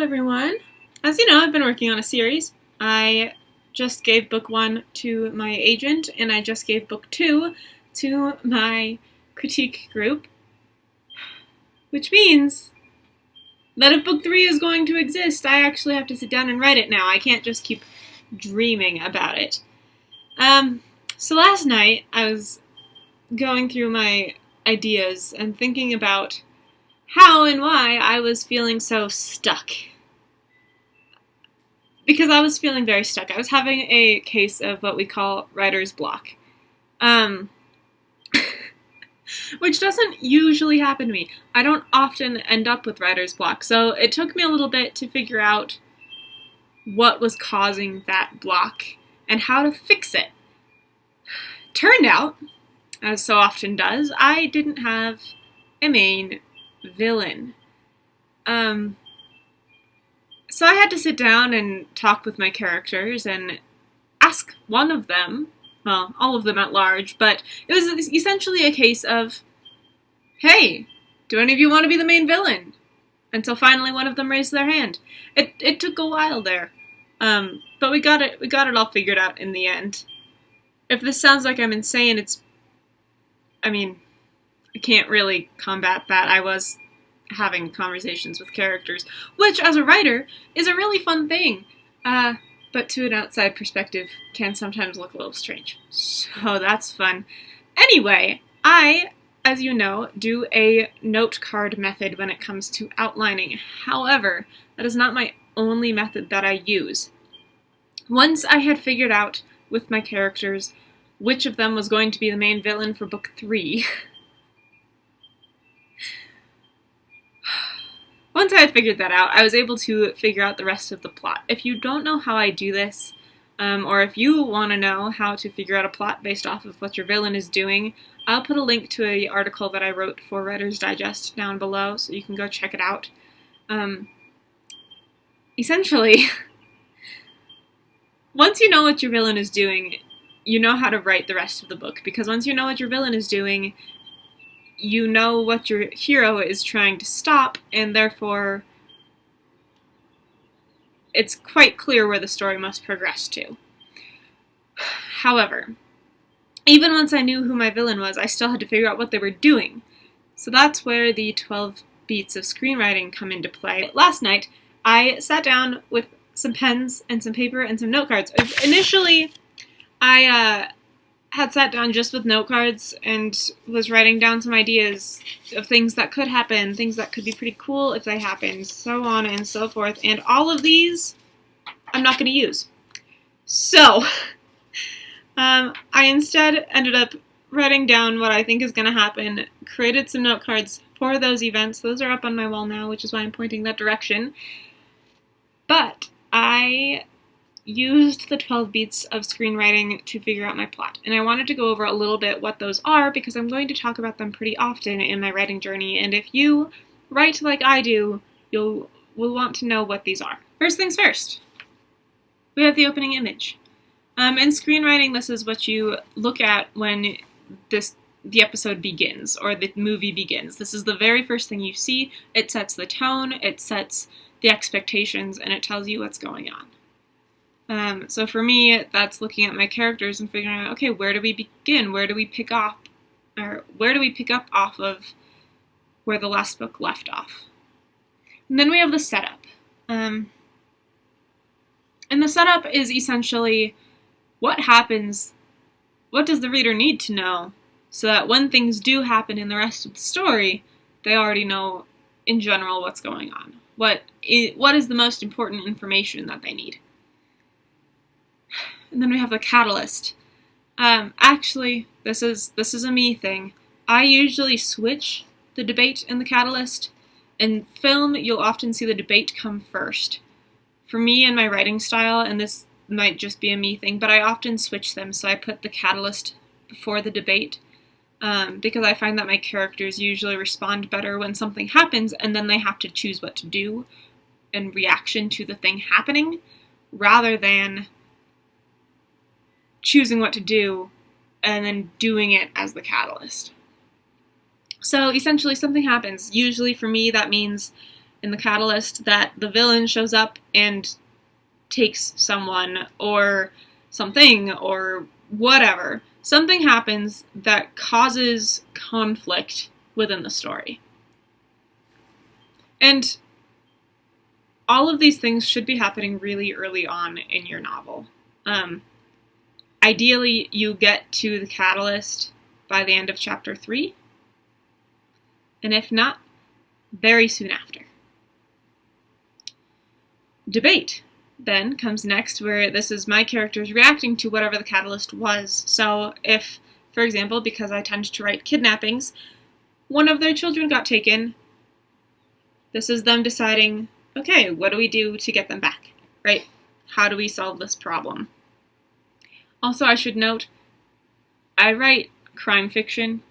everyone. As you know, I've been working on a series. I just gave book 1 to my agent, and I just gave book 2 to my critique group, which means that if book 3 is going to exist, I actually have to sit down and write it now. I can't just keep dreaming about it. So last night, I was going through my ideas and thinking about how and why I was feeling so stuck. Because I was feeling very stuck. I was having a case of what we call writer's block. Which doesn't usually happen to me. I don't often end up with writer's block, so it took me a little bit to figure out what was causing that block and how to fix it. Turned out, as so often does, I didn't have a main villain. So I had to sit down and talk with my characters and ask one of them, well, all of them at large, but it was essentially a case of, hey, do any of you want to be the main villain? Until finally one of them raised their hand. It took a while there, but we got it all figured out in the end. If this sounds like I'm insane, I can't really combat that. I was having conversations with characters, which as a writer is a really fun thing, but to an outside perspective can sometimes look a little strange. So that's fun. Anyway, I, as you know, do a note card method when it comes to outlining. However, that is not my only method that I use. Once I had figured out with my characters which of them was going to be the main villain for book 3, once I had figured that out, I was able to figure out the rest of the plot. If you don't know how I do this, or if you want to know how to figure out a plot based off of what your villain is doing, I'll put a link to an article that I wrote for Writer's Digest down below, so you can go check it out. Essentially, once you know what your villain is doing, you know how to write the rest of the book, because once you know what your villain is doing, you know what your hero is trying to stop, and therefore it's quite clear where the story must progress to. However, even once I knew who my villain was, I still had to figure out what they were doing. So that's where the 12 Beats of Screenwriting come into play. Last night, I sat down with some pens and some paper and some note cards. Initially, I had sat down just with note cards and was writing down some ideas of things that could happen, things that could be pretty cool if they happened, so on and so forth. And all of these I'm not going to use. So I instead ended up writing down what I think is going to happen, created some note cards for those events. Those are up on my wall now, which is why I'm pointing that direction. But I used the 12 beats of screenwriting to figure out my plot. And I wanted to go over a little bit what those are, because I'm going to talk about them pretty often in my writing journey, and if you write like I do, will want to know what these are. First things first, we have the opening image. In screenwriting, this is what you look at when the episode begins, or the movie begins. This is the very first thing you see. It sets the tone, it sets the expectations, and it tells you what's going on. So for me, that's looking at my characters and figuring out, okay, where do we begin? Where do we pick up off of where the last book left off? And then we have the setup. And the setup is essentially what happens, what does the reader need to know, so that when things do happen in the rest of the story, they already know in general what's going on. What is the most important information that they need. And then we have the catalyst. Actually, this is a me thing. I usually switch the debate and the catalyst. In film, you'll often see the debate come first. For me and my writing style, and this might just be a me thing, but I often switch them, so I put the catalyst before the debate, because I find that my characters usually respond better when something happens, and then they have to choose what to do in reaction to the thing happening, rather than choosing what to do and then doing it as the catalyst. So essentially something happens. Usually for me that means in the Catalyst that the villain shows up and takes someone or something or whatever. Something happens that causes conflict within the story. And all of these things should be happening really early on in your novel. Ideally, you get to the Catalyst by the end of chapter 3, and if not, very soon after. Debate then comes next, where this is my characters reacting to whatever the catalyst was. So if, for example, because I tend to write kidnappings, one of their children got taken, this is them deciding, okay, what do we do to get them back, right? How do we solve this problem? Also, I should note, I write crime fiction.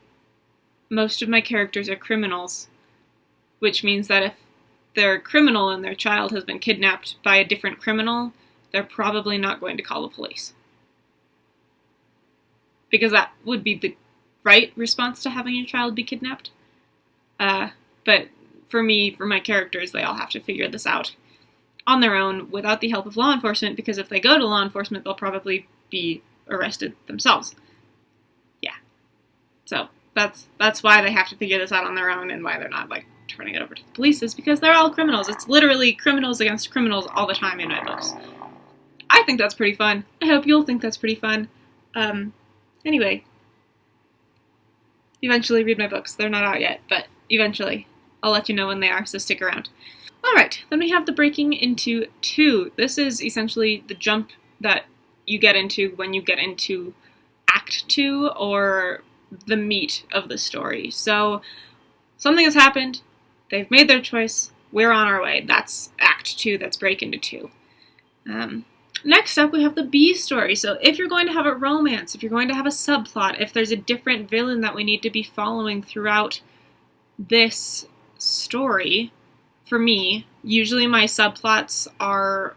Most of my characters are criminals, which means that if they're a criminal and their child has been kidnapped by a different criminal, they're probably not going to call the police. Because that would be the right response to having your child be kidnapped. But for me, for my characters, they all have to figure this out on their own without the help of law enforcement, because if they go to law enforcement, they'll probably be arrested themselves. Yeah. So that's why they have to figure this out on their own, and why they're not, like, turning it over to the police, is because they're all criminals. It's literally criminals against criminals all the time in my books. I think that's pretty fun. I hope you'll think that's pretty fun. Anyway. Eventually read my books. They're not out yet, but eventually. I'll let you know when they are, so stick around. Alright, then we have the breaking into 2. This is essentially the jump that you get into when you get into Act 2, or the meat of the story. So, something has happened, they've made their choice, we're on our way. That's Act 2, that's break into 2. Next up, we have the B story. So if you're going to have a romance, if you're going to have a subplot, if there's a different villain that we need to be following throughout this story, for me, usually my subplots are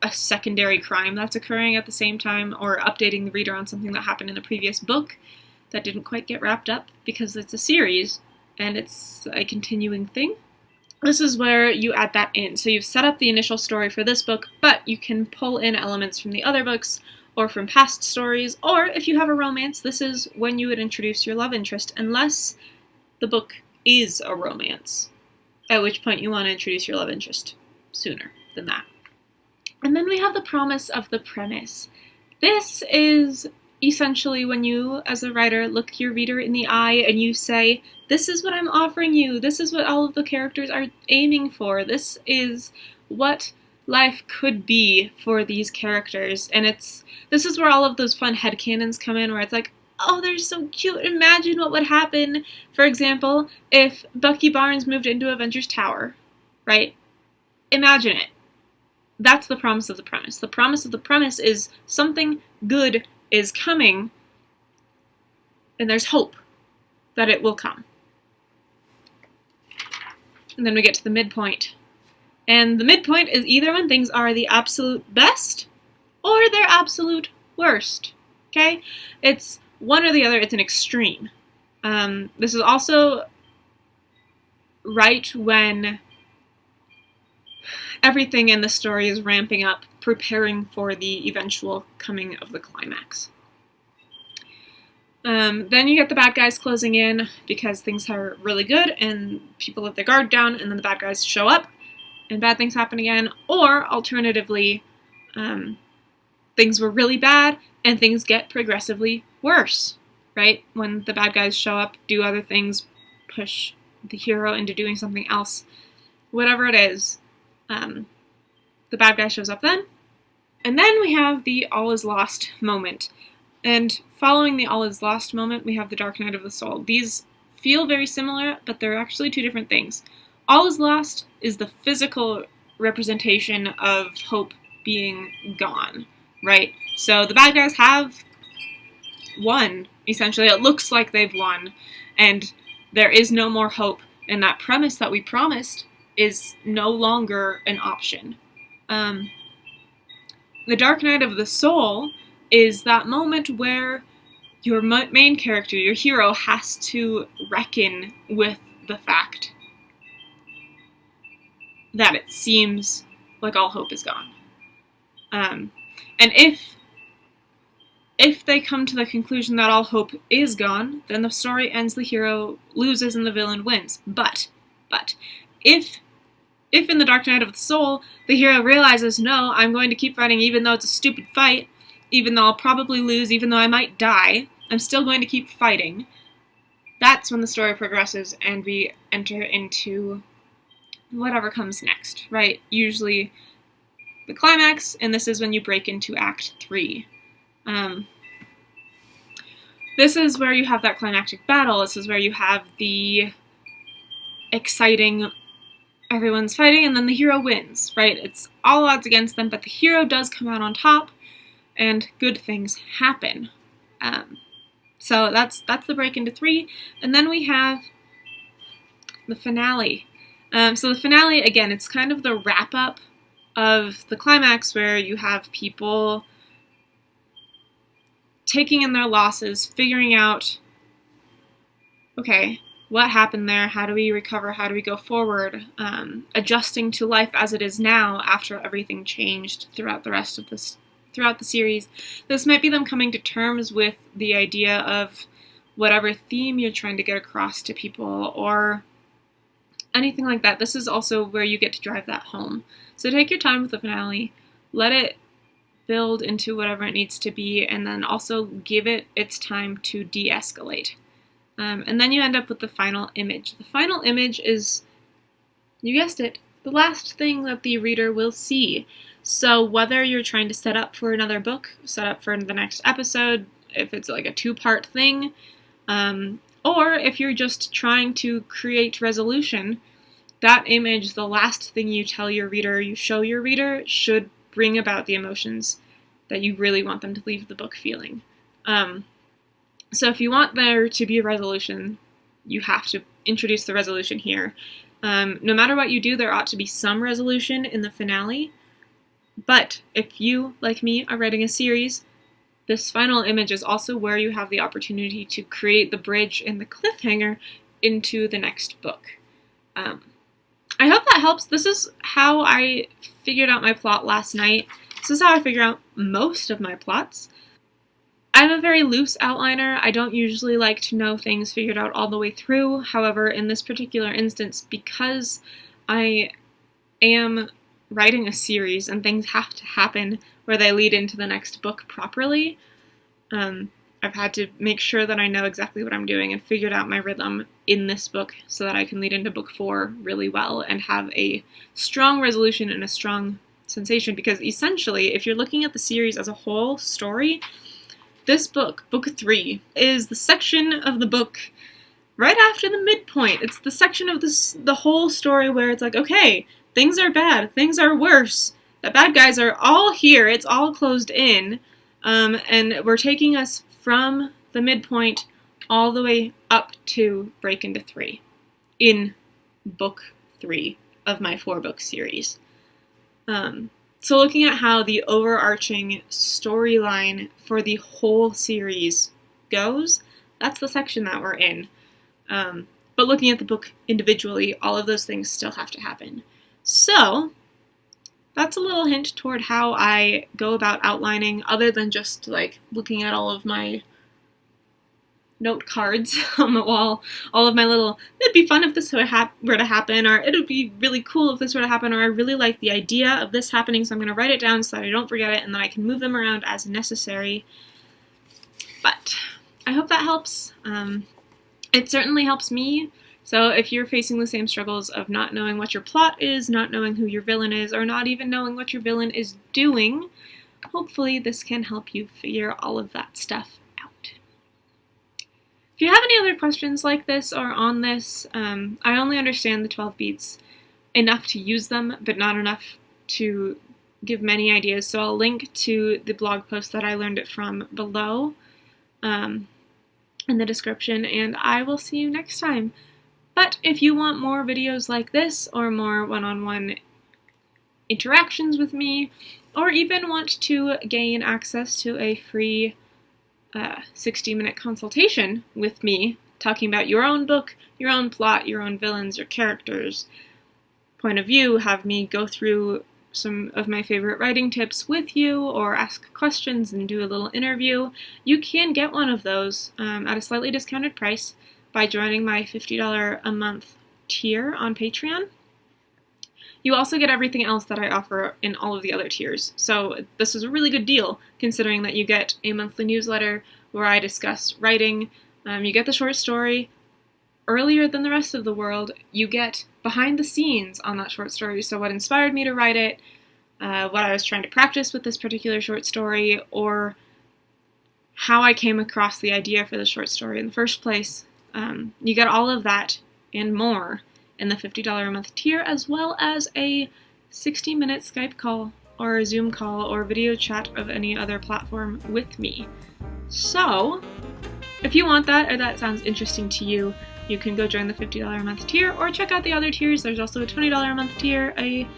a secondary crime that's occurring at the same time, or updating the reader on something that happened in the previous book that didn't quite get wrapped up, because it's a series and it's a continuing thing. This is where you add that in. So you've set up the initial story for this book, but you can pull in elements from the other books or from past stories, or if you have a romance, this is when you would introduce your love interest, unless the book is a romance, at which point you want to introduce your love interest sooner than that. And then we have the promise of the premise. This is essentially when you, as a writer, look your reader in the eye and you say, this is what I'm offering you, this is what all of the characters are aiming for, this is what life could be for these characters. And this is where all of those fun headcanons come in, where it's like, oh, they're so cute, imagine what would happen, for example, if Bucky Barnes moved into Avengers Tower, right? Imagine it. That's the promise of the premise. The promise of the premise is something good is coming, and there's hope that it will come. And then we get to the midpoint. And the midpoint is either when things are the absolute best or their absolute worst. Okay? It's one or the other. It's an extreme. This is also right when everything in the story is ramping up, preparing for the eventual coming of the climax. Then you get the bad guys closing in because things are really good and people let their guard down, and then the bad guys show up and bad things happen again. Or, alternatively, things were really bad and things get progressively worse, right? When the bad guys show up, do other things, push the hero into doing something else, whatever it is. The bad guy shows up then. And then we have the all is lost moment. And following the all is lost moment, we have the dark night of the soul. These feel very similar, but they're actually two different things. All is lost is the physical representation of hope being gone, right? So the bad guys have won, essentially. It looks like they've won, and there is no more hope, and that premise that we promised is no longer an option. The dark night of the soul is that moment where your main character, your hero, has to reckon with the fact that it seems like all hope is gone. And if they come to the conclusion that all hope is gone, then the story ends, the hero loses and the villain wins. But if in The Dark Night of the Soul, the hero realizes, no, I'm going to keep fighting even though it's a stupid fight, even though I'll probably lose, even though I might die, I'm still going to keep fighting, that's when the story progresses and we enter into whatever comes next, right? Usually the climax, and this is when you break into Act 3. This is where you have that climactic battle. This is where you have the exciting, everyone's fighting, and then the hero wins, right? It's all odds against them, but the hero does come out on top, and good things happen. So that's the break into 3, and then we have the finale. So the finale, again, it's kind of the wrap-up of the climax where you have people taking in their losses, figuring out, okay, what happened there? How do we recover? How do we go forward? Adjusting to life as it is now after everything changed throughout throughout the series. This might be them coming to terms with the idea of whatever theme you're trying to get across to people or anything like that. This is also where you get to drive that home. So take your time with the finale, let it build into whatever it needs to be, and then also give it its time to de-escalate. And then you end up with the final image. The final image is, you guessed it, the last thing that the reader will see. So whether you're trying to set up for another book, set up for the next episode, if it's like a 2-part thing, or if you're just trying to create resolution, that image, the last thing you tell your reader, you show your reader, should bring about the emotions that you really want them to leave the book feeling. So if you want there to be a resolution, you have to introduce the resolution here. No matter what you do, there ought to be some resolution in the finale. But if you, like me, are writing a series, this final image is also where you have the opportunity to create the bridge and the cliffhanger into the next book. I hope that helps. This is how I figured out my plot last night. This is how I figure out most of my plots. I'm a very loose outliner. I don't usually like to know things figured out all the way through. However, in this particular instance, because I am writing a series and things have to happen where they lead into the next book properly, I've had to make sure that I know exactly what I'm doing and figured out my rhythm in this book so that I can lead into book 4 really well and have a strong resolution and a strong sensation. Because essentially, if you're looking at the series as a whole story, this book, book 3, is the section of the book right after the midpoint. It's the section of the whole story where it's like, okay, things are bad, things are worse, the bad guys are all here, it's all closed in, and we're taking us from the midpoint all the way up to break into 3 in book 3 of my 4-book series. So looking at how the overarching storyline for the whole series goes, that's the section that we're in. But looking at the book individually, all of those things still have to happen. So that's a little hint toward how I go about outlining, other than just like looking at all of my note cards on the wall, all of my little, it'd be fun if this were to happen, or it would be really cool if this were to happen, or I really like the idea of this happening, so I'm going to write it down so that I don't forget it, and then I can move them around as necessary. But I hope that helps. It certainly helps me. So if you're facing the same struggles of not knowing what your plot is, not knowing who your villain is, or not even knowing what your villain is doing, hopefully this can help you figure all of that stuff out. If you have any other questions like this or on this, I only understand the 12 beats enough to use them, but not enough to give many ideas. So I'll link to the blog post that I learned it from below in the description, and I will see you next time. But if you want more videos like this, or more one-on-one interactions with me, or even want to gain access to a free 60-minute consultation with me, talking about your own book, your own plot, your own villains, your characters, point of view, have me go through some of my favorite writing tips with you, or ask questions and do a little interview, you can get one of those at a slightly discounted price by joining my $50 a month tier on Patreon. You also get everything else that I offer in all of the other tiers. So this is a really good deal, considering that you get a monthly newsletter where I discuss writing. You get the short story earlier than the rest of the world. You get behind the scenes on that short story. So what inspired me to write it, what I was trying to practice with this particular short story, or how I came across the idea for the short story in the first place. You get all of that and more in the $50 a month tier, as well as a 60-minute Skype call or a Zoom call or video chat of any other platform with me. So, if you want that, or that sounds interesting to you, you can go join the $50 a month tier, or check out the other tiers. There's also a $20 a month tier, a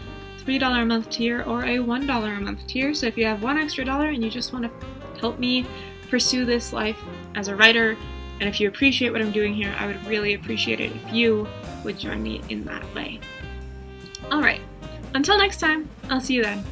$3 a month tier, or a $1 a month tier. So if you have one extra dollar and you just want to help me pursue this life as a writer, and if you appreciate what I'm doing here, I would really appreciate it if you would join me in that way. Alright, until next time, I'll see you then.